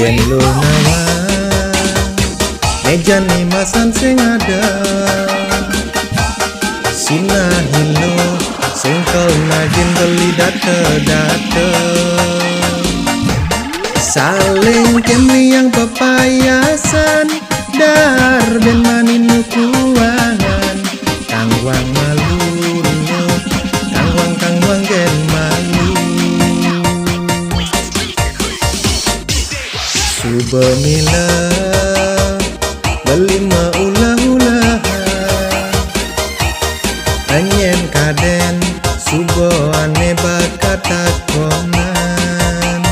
gen lo nawang meja ni masan sing ada sina hilo sing kau najin beli data saling kemi yang pepayasan dar ben maninu kuangan tangwang malu tangwang gen malu subemila beli maulah-ulah anyen kaden subo ane bakata konan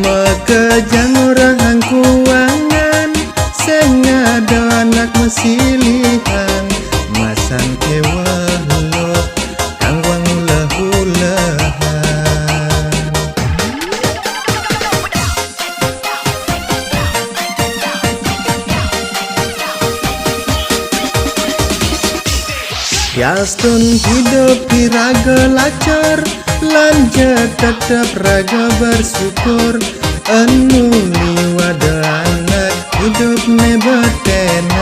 makejang orang kuangan sing ada anak mesilihan masan kewah lo tangwang ulah-ulahan Yastun hidup di raga lacur lanjut tetap raga bersyukur anu liwada anak hidup ne betenan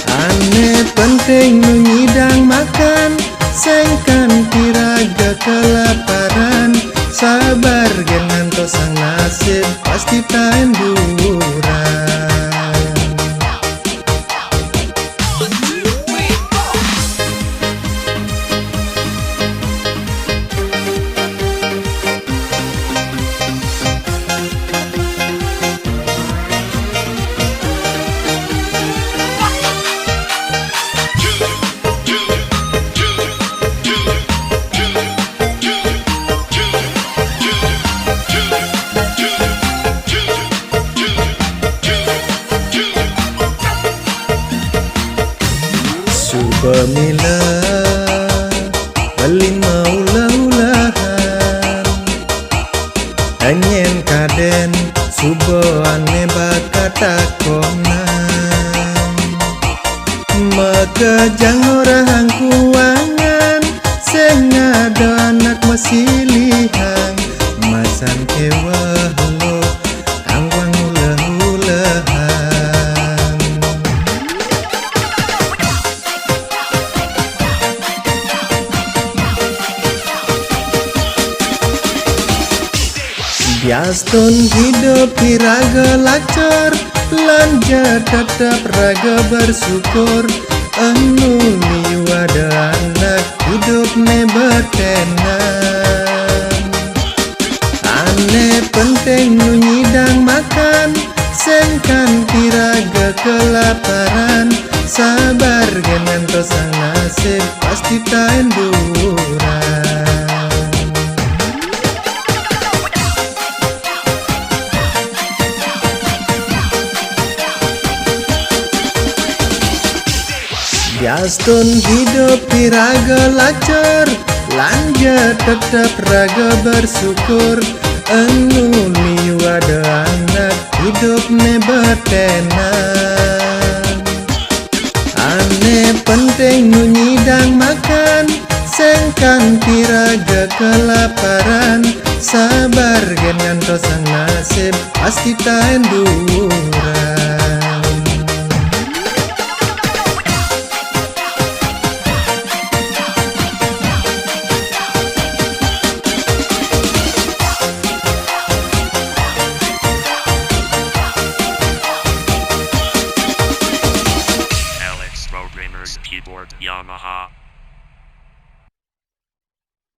ane penting nyidang makan sengkan tiraga kelaparan sabar gengan tosang nasib pasti tahan duran Subemila beli maulah-ulahan anyen kaden subo ane bakata konan makejang orang kuangan sing ada anak mesilihan masan kewah lo tangwang ulah-ulahan Yastun hidup di raga lacur lanjut tetap raga bersyukur anu liwada anak hidup ne betenan ane penting nu nyidang makan sengkan tiraga kelaparan sabar genan tosang nasib pasti tahan duran Yastun hidup di raga lacur lanjut tetap raga bersyukur anu liwada anak hidup ne betenan ane penting nu nyidang makan sengkan tiraga kelaparan sabar gengan tosang nasib pasti tahan duran